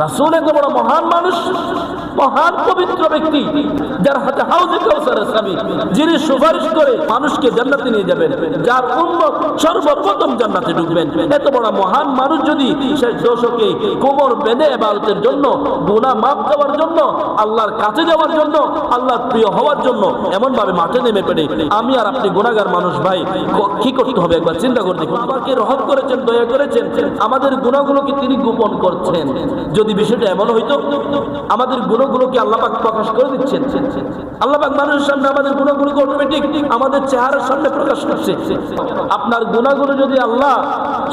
রাসূল এত বড় মহান মানুষ, মহান পবিত্র ব্যক্তি, যার হাতে হাউজে কাউসারের চাবি, যিনি সুপারিশ করে মানুষকে জান্নাতে নিয়ে যাবেন, যার উম্মত সর্বপ্রথম জান্নাতে ঢুকবেন। এত বড় মহান মানুষ যদি শেষ দশকে কোমর বেঁধে ইবাদতের জন্য, গুনাহ মাফ দেওয়ার জন্য, আল্লাহর কাছে যাওয়ার জন্য, আল্লাহর প্রিয় হওয়ার জন্য এমন ভাবে মাঠে নেমে পড়ে, আমি আর আপনি গুনাহগার মানুষ ভাই, কি করতে হবে একবার চিন্তা করে দেখুন। আমাকে রহম করেছেন, দয়া করেছেন, আমাদের গুনাহগুলোকে তিনি গোপন করছেন। যদি বিষয়টা এমন হইতো, আমাদের গুনাহগুলোকে আল্লাহ পাক প্রকাশ করে দিচ্ছেন। আল্লাহ পাক মানুষের সামনে আমাদের গুনাহগুলোকে অটোমেটিক আমাদের চেহারার সামনে প্রকাশ করছে। আপনার গুনাহগুলো যদি আল্লাহ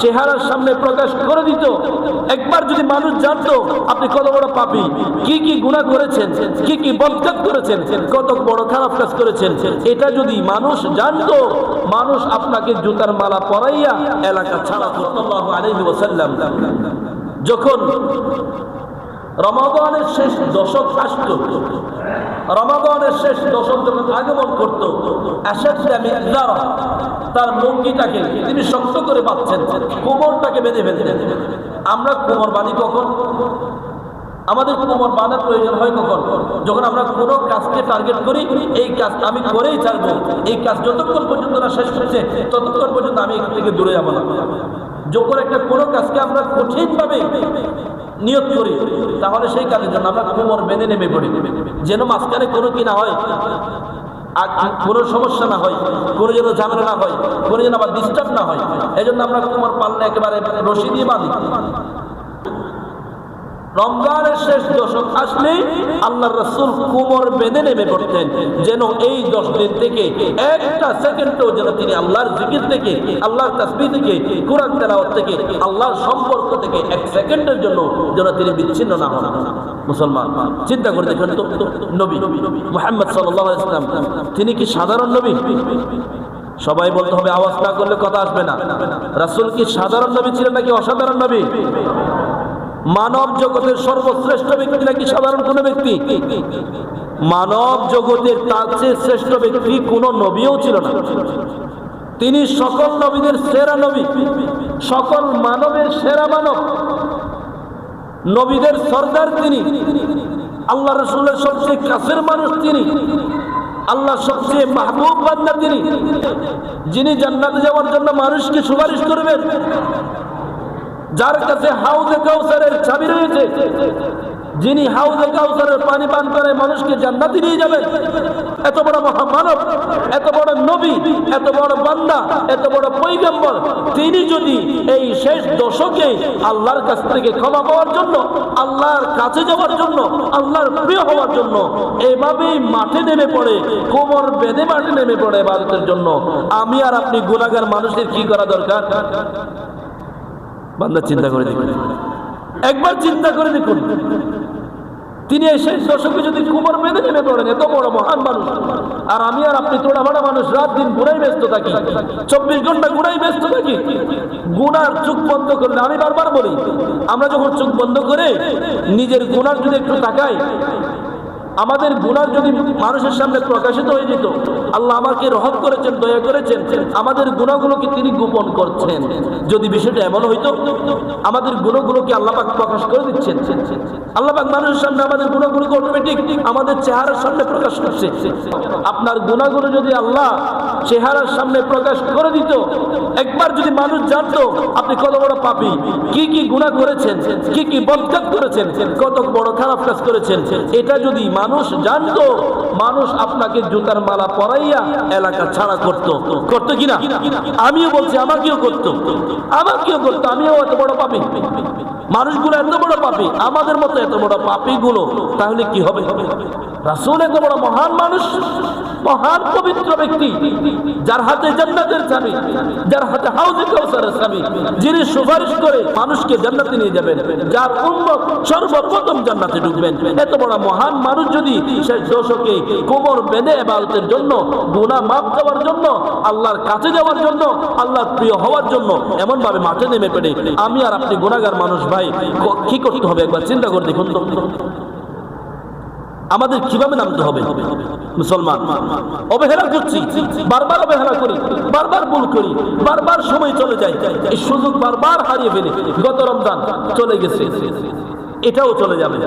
চেহারার সামনে প্রকাশ করে দিত, একবার যদি মানুষ জানতো আপনি কত বড় পাপী, কি কি গুনাহ করেছেন, কি কি বদকাজ করেছেন, কত বড় খারাপ কাজ করেছেন, এটা যদি মানুষ জানতো, মানুষ আপনাকে জুতার মালা পরাইয়া এলাকা ছাড়া করত। সাল্লাল্লাহু আলাইহি ওয়াসাল্লাম যখন রমাদানের শেষ দশক আসতো, রমাদানের শেষ দশক যখন আগমন করত, তার লুঙ্গিটাকে তিনি শক্ত করে বাঁধছেন, কোমরটাকে বেঁধে ফেলতেন। আমরা কোমর বাঁধি কখন? আমাদের কোমর বাঁধার প্রয়োজন হয় কখন? যখন আমরা কোনো কাজকে টার্গেট করি, এই কাজ আমি করেই ছাড়বো, এই কাজ যতক্ষণ পর্যন্ত না শেষ হচ্ছে ততক্ষণ পর্যন্ত আমি এখান থেকে দূরে যাবো না। যখন একটা কোনো কাজকে আমরা কঠিনভাবে নিয়ত করি, তাহলে সেই কাজের জন্য আমরা কোমর বেঁধে নেমে পড়ি, যেন মাঝখানে কোনো কি না হয়, কোনো সমস্যা না হয়, কোনো যেন ঝামেলা না হয়, কোনো যেন আবার ডিস্টার্ব না হয়। এই জন্য আমরা কোমর পাল্লা একেবারে রশি দিয়ে বাঁধি। রমজানের শেষ দশক আসলে আল্লাহর রাসূল কোমর বেঁধে নেমে পড়তেন, যেন এই 10 দিন থেকে একটা সেকেন্ডও যেন তিনি আল্লাহর জিকির থেকে, আল্লাহর তাসবিহ থেকে, কোরআন তেলাওয়াত থেকে, আল্লাহর সম্পর্ক থেকে এক সেকেন্ডের জন্য যেন তিনি বিচ্ছিন্ন না হন। মুসলমান চিন্তা করে দেখেন তো, নবী মুহাম্মদ সাল্লাল্লাহু আলাইহি ওয়াসাল্লাম তিনি কি সাধারণ নবী? সবাই বলতে হবে, আওয়াজ না করলে কথা আসবে না। রাসূল কি সাধারণ নবী ছিলেন নাকি অসাধারণ নবী? মানব জগতের সর্বশ্রেষ্ঠ ব্যক্তি নাকি সাধারণ কোন ব্যক্তি? মানব জগতের তার চেয়ে শ্রেষ্ঠ ব্যক্তি কোন নবীও ছিল না। তিনি সকল নবীদের সেরা নবী, সকল মানবের সেরা মানব, নবীদের সর্দার তিনি, আল্লাহ রাসূলের সবচেয়ে কাছের মানুষ তিনি, আল্লাহ সবচেয়ে মাহবুব বান্দা তিনি, যিনি জান্নাতে যাওয়ার জন্য মানুষকে সুপারিশ করবেন, যার কাছে হাউজে কাউসারের চাবি রয়েছে, যিনি হাউজে কাউসারের পানি পান করে মানুষকে জান্নাতে নিয়ে যাবেন। এত বড় মহামানব, এত বড় নবী, এত বড় বান্দা, এত বড় পয়গম্বর, তিনি যদি এই শেষ দশকে আল্লাহর কাছ থেকে ক্ষমা পাওয়ার জন্য, আল্লাহর কাছে যাওয়ার জন্য, আল্লাহর প্রিয় হওয়ার জন্য এভাবেই মাঠে নেমে পড়ে, কোমর বেঁধে মাঠে নেমে পড়ে ইবাদতের জন্য, আমি আর আপনি গুনাহগার মানুষের কি করা দরকার? বান্দা চিন্তা করে দেখুন, একবার চিন্তা করে দেখুন, তিনি এই শেষ দশকে যদি কোমর বেঁধে নেমে পড়েন, এত বড় মহান মানুষ, আর আমি আর আপনি তোড়া ভাড়া মানুষ, রাত দিন গুনায় ব্যস্ত থাকি, 24 ঘন্টা গুনায় ব্যস্ত থাকি। গুনার চোখ বন্ধ করলে, আমি বারবার বলি, আমরা যখন চোখ বন্ধ করে নিজের গুনার যদি একটু তাকাই, আমাদের গুনাহ যদি মানুষের সামনে প্রকাশিত হয়ে যেত, আল্লাহ আমাকে রহম করেছেন, দয়া করেছেন, আমাদের গুনাহগুলোকে তিনি গোপন করছেন। যদি বিষয়টা এমন হইতো, আমাদের গুনাহগুলোকে আল্লাহ পাক প্রকাশ করে দিচ্ছেন। আল্লাহ পাক মানুষের সামনে আমাদের গুনাহগুলোকে অটোমেটিক আমাদের চেহারার সামনে প্রকাশ করছে। আপনার গুনাহগুলো যদি আল্লাহ চেহারার সামনে প্রকাশ করে দিত, একবার যদি মানুষ জানতো আপনি কত বড় পাপী, কি কি গুনাহ করেছেন, কি কি বদকাজ করেছেন, কত বড় খারাপ কাজ করেছেন, এটা যদি মানুষ জানতো, মানুষ আপনাকে জুতার মালা পরাইয়া এলাকা ছাড়া করতো কিনা? আমিও বলছি, আমাকেও করতো, আমিও এত বড় পাপী, মানুষগুলো এত বড় পাপী, আমাদের মতো এত বড় পাপী গুলো, তাহলে কি হবে? রাসূল এত বড় মহান মানুষ, মহান পবিত্র ব্যক্তি, যার হাতে জান্নাতের চাবি, যার হাতে হাউজে কাউসারের চাবি, যিনি সুপারিশ করে মানুষকে জান্নাতে নিয়ে যাবেন, যার উম্মত সর্বপ্রথম জান্নাতে ঢুকবেন। এত বড় মহান মানুষ যদি শেষ দশকে কোমর বেঁধে ইবাদতের জন্য, গুনাহ মাফ দেওয়ার জন্য, আল্লাহর কাছে যাওয়ার জন্য, আল্লাহর প্রিয় হওয়ার জন্য এমন ভাবে মাঠে নেমে পড়ে, আমি আর আপনি গুনাহগার মানুষ ভাই, কি করতে হবে একবার চিন্তা করে দেখুন তো, আমাদের কিভাবে নামতে হবে? মুসলমান অবহেলা করছি, বারবার অবহেলা করি, বারবার ভুল করি, বারবার সময় চলে যায়, এই সুযোগ বারবার হারিয়ে ফেলি। গত রমজান চলে গেছে, এটাও চলে যাবে,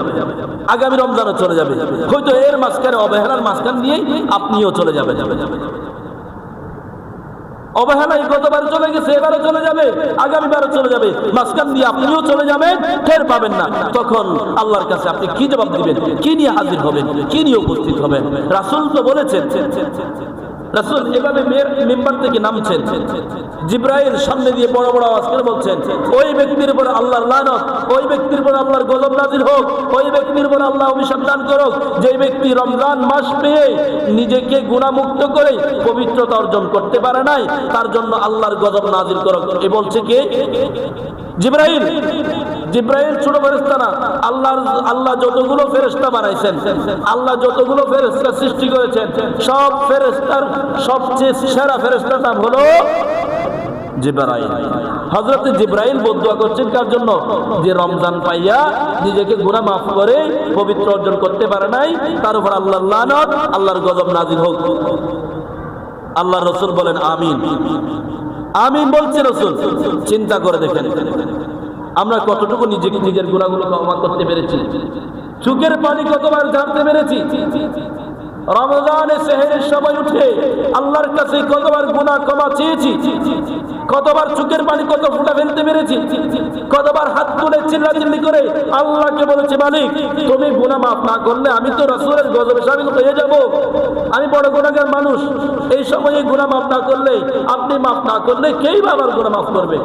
আগামী রমজানও চলে যাবে, হয়তো এর মাঝখানে অবহেলার মাঝখান দিয়েই আপনিও চলে যাবে। অবহেলায় গতবার চলে গেছে, এবারও চলে যাবে, আগামীবারও চলে যাবে, মাঝখান দিয়ে আপনিও চলে যাবেন, টের পাবেন না। তখন আল্লাহর কাছে আপনি কি জবাব দিবেন? কি নিয়ে হাজির হবেন? কি নিয়ে উপস্থিত হবেন? রাসূল তো বলেছেন, রাসূল এভাবে মিম্বার থেকে নামছেন, জিবরাইল সামনে দিয়ে বড় বড় আওয়াজ করে বলছেন, ওই ব্যক্তির উপর আল্লাহর লানত, ওই ব্যক্তির উপর আল্লাহর গজব নাযিল হোক, ওই ব্যক্তির উপর আল্লাহ অভিশাপ দান করুক যে ব্যক্তি রমজান মাস পেয়ে নিজেকে গুনাহমুক্ত করে পবিত্রতা অর্জন করতে পারে নাই, তার জন্য আল্লাহর গজব নাযিল করুক। এ বলছে কে? জিবরাইল। জিবরাইল ছোট ফেরেশতা না, আল্লাহ যতগুলো ফেরেশতা বানাইছেন, আল্লাহ যতগুলো ফেরেশতা সৃষ্টি করেছেন, সব ফেরেশতার সবচেয়ে সেরা ফেরেশতার নাম হলো জিবরাইল। হযরত জিবরাইল বদদুয়া করছেন কার জন্য? যে রমজান পাইয়া নিজেকে গুনাহ মাফ করে পবিত্র অর্জন করতে পারে নাই, তার উপর আল্লাহর লানত, আল্লাহর গজব নাযিল হোক। আল্লাহর রাসূল বলেন আমিন। আমিন বলছে রাসূল। চিন্তা করে দেখেন আমরা কতটুকু নিজের গুনাহগুলো ক্ষমা করতে পেরেছি, চোখের পানি কতবার ঝাড়তে পেরেছি, রমজানে সেহরির সময় উঠে আল্লাহর কাছে কতবার গুনাহ ক্ষমা চেয়েছি, কতবার চোখের পানি কত ফুটা ফেলতে পেরেছি, কতবার হাত তুলে চিল্লাচিল্লি করে আল্লাহকে বলেছি, মালিক তুমি গুনাহ মাফ না করলে আমি তো রাসূলের গজবে শামিল হয়ে যাব, আমি বড় গুনাহগার মানুষ, এই সময়ে গুনাহ মাফ না করলে, আপনি মাফ না করলে কেই বা আমার গুনাহ মাফ করবে?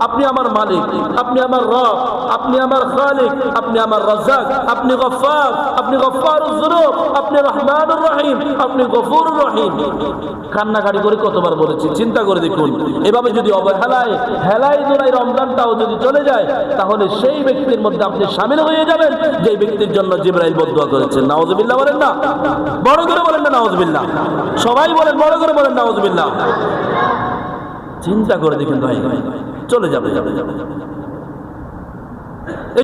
আপনি আমার মালিক, আপনি আমার রব, আপনি আমার খালিক, আপনি আমার রাজ্জাক, আপনি গফফার, আপনি গফফারুজ যুনুব, আপনি রহমানুর রহিম, আপনি গফুরুর রহিম। কান্নাকাটি করে কতবার বলেছি, চিন্তা করে দেখুন। এভাবে যদি অবহেলায় হেলায় দোলায় রমজানটাও যদি চলে যায়, তাহলে সেই ব্যক্তির মধ্যে আপনি শামিল হয়ে যাবেন যে ব্যক্তির জন্য জিবরাইল বদদুয়া করেছেন। নাউযুবিল্লাহ বলেন না? বড় করে বলেন না নাউযুবিল্লাহ? সবাই বলেন, বড় করে বলেন নাউযুবিল্লাহ। চিন্তা করে দেখুন ভাই, চলে যাবে।